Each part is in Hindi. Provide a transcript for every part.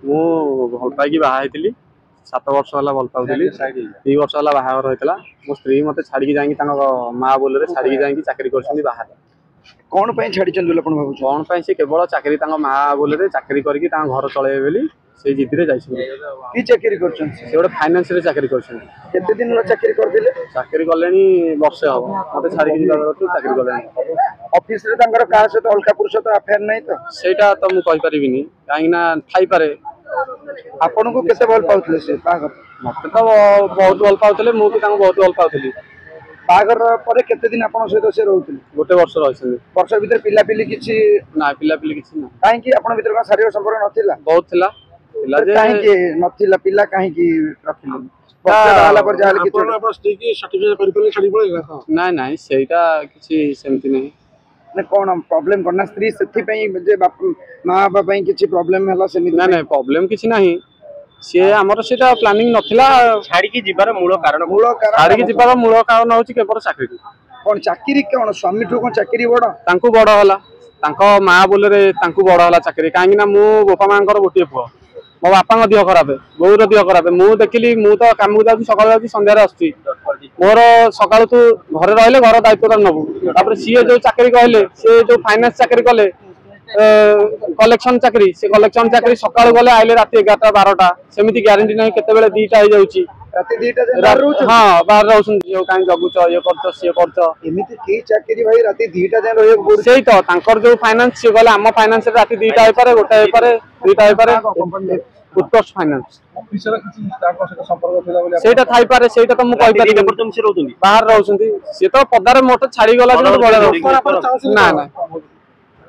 मु भल पाई बाहर 7 वर्ष है भल पाऊली 2 वर्ष है बाहर होता मो स्त्री मत छाड़ी जाकि माँ बोल छाड़ी जाकि चाकरी कर बाहर कौन पे छाड़ी भाव कौन पाई से केवल चाकरी माँ बोल चाकरी करके घर चलैबे बोली से जिद्दी की चाकरी कर गोटे फाइनान्स रे चाकरी कर दिन चाकरी करथिले चाकरी कले वर्षे हम मत छाड़ी चाकरी कले ऑफिस रे तांकर का सहित अलका पुरुष तो अफेयर नहीं तो सेटा तो मु कहि परिबिनी काहे ना थाई पारे आपन को केते भल पाउथले से बागर मत तो बहुत भल पाउथले मु भी तांको बहुत भल पाउथली बागर पर केते दिन आपन सहित से रहउथले गोटे वर्ष रहिसले वर्ष भीतर पिला पिली किछि ना पिला पिली किछि ना काहे कि आपन भीतर का शारीरिक संपर्क नथिला बहुत थिला थिला जे काहे कि नथिला पिला काहे कि रखिले वर्ष रहला पर जाले कि आपन स्त्री की सर्टिफिकेट करि पले छडी पड़ेगा ना ना सेटा किछि सेमति नहीं ने कोन प्रॉब्लम करना स्त्री सेथि पई जे मां बाबा पई किछि प्रॉब्लम हला सेमि ना ना प्रॉब्लम किछि नहीं से हमर सेटा प्लानिंग नथिला छाड़ी की जिबार मूल कारण छाड़ी की जिबार मूल कारण होछि केवल चाकरी कोन चाकरी कोन स्वामी ठो कोन चाकरी बड़ तांको बड़ होला तांको मां बोले तांको बड़ होला चाकरी काहे ना मु बापा मांकर गोटे पुओ मो बापा दिह खराब बोर दिह खराब मु देखिली मु तो काम को जाऊँ सकाल जाऊँ संध्यार आसुची मोर सकाल तू घर रहिले घर दायित्व नबू तापर सीए जो चाकरी कहले सी जो फाइनान्स चाकरी कले कलेक्शन चाकरी से कलेक्शन चाकरी सकाल गले आइले रात 11टा 12टा सेमिति ग्यारंटी नहीं केतेबेले 2टा हो जाउची रात 2टा हां बाहर रहउछन जो काई जगुच ये करछ से करछ एमिति की चाकरी भाई रात 2टा जाय रहय बोर्ड सेही तो तांकर जो फाइनान्स से गले हम फाइनान्स रात 2टा होय पारे गोटा होय पारे 2टा होय पारे उत्कर्ष फाइनान्स ऑफिसर किछि ताको से संपर्क थिला बोले सेटा थाई पारे सेटा तो मु कहि पारि तुम से रहउतुनी बाहर रहउछंती से तो पदारे मोट छाड़ी गला जे बळे ना ना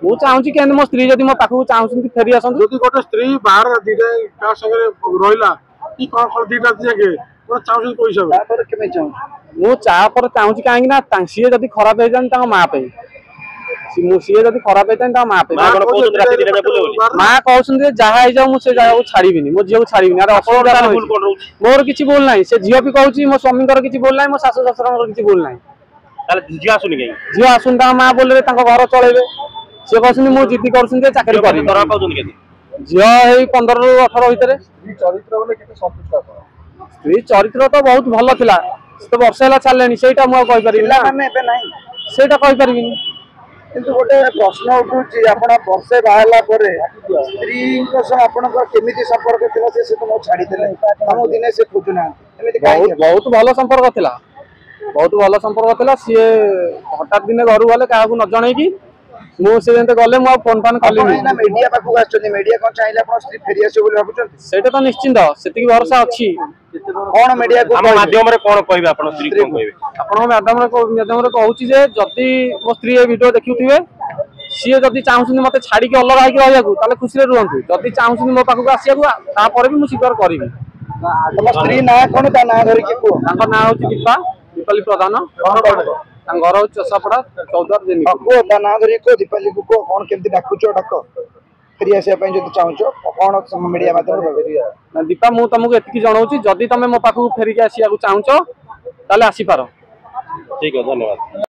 मु चाहूची केन मो स्त्री जदी मो पाखु चाहूछन फेरी आसन जदी गोटे स्त्री बाहर दीटा का संगे रहिला की कोन दीटा जगे कोन चाहूछन पैसा तापर केमे चाहू मु चाह पर चाहूची काहे ना तांसिए जदी खराब हे जान ता मां पे मु सीए जदी खराब हे जान ता मां पे मां कहउछन जे जहा हे जाऊ मु से जाऊ छाड़ीबिनी मो जियो छाड़ीबिनी अरे असुविधा भूल कोन रहउची मोर किछि बोल नाही से जियो भी कहउची मो स्वामीकर किछि बोल नाही मो सासु ससुरकर किछि बोल नाही ताले जियो आसुनी गई जियो आसुन ता मां बोलरे तांको घर चलेबे से कहउछन मु जिद्दी करछन जे चाकरी करी दरा पाउछन केति जियो हे 15 रु 18 भीतर चरित्र बोले केते संतुष्ट आपण स्त्री चरित्र तो बहुत भल थिला तो वर्ष हला चललेनी सेटा मु कहि परिबि ना माने एबे नाही सेटा कहि परिबिनी किंतु गोटे प्रश्न उठुची आपण वर्षे बाहला परे स्त्री को से आपण को केमिति संपर्क थिला से तो मो छाडी देले हम दिने से खोजुना एमिति बहुत बहुत भल संपर्क थिला बहुत भल संपर्क थिला सी हठात दिने घर वाले काहाकू न जणै की मु से जंते गले मु फोन फान कली ना मीडिया पाखु आछनी मीडिया कोन चाहिले आपण स्त्री फेरी आसे बोली भाबुछन सेटा तो निश्चिंत सेति भरोसा अछि कोन मीडिया को माध्यम रे कोन कहबे आपण स्त्री कोन कहबे आपण माध्यम रे कहउची जे जति मो स्त्री ए वीडियो देखिउथिबे सी जदि चाहूछन मते छाड़ी के अलग आइ रहया को ताले खुशी रे रहंतु जदि चाहूछन मो पाखु आसिया को तापर भी मु स्वीकार करबी तम स्त्री ना कोन ता ना धरि के को तांको ना होची दीपाली प्रधान घर चषापड़ा 14 दिन को ता ना धरि को दीपाली को कोन केमति डाकुचो डाक फेरी आसे पय जदि चाहूछो कोन मीडिया माध्यम ना दीपा मु तुमको एतिकी जणाउची जदि तमे मो पाखु फेरी के आसिया को चाहूछो ताले आसी पारो ठीक है धन्यवाद।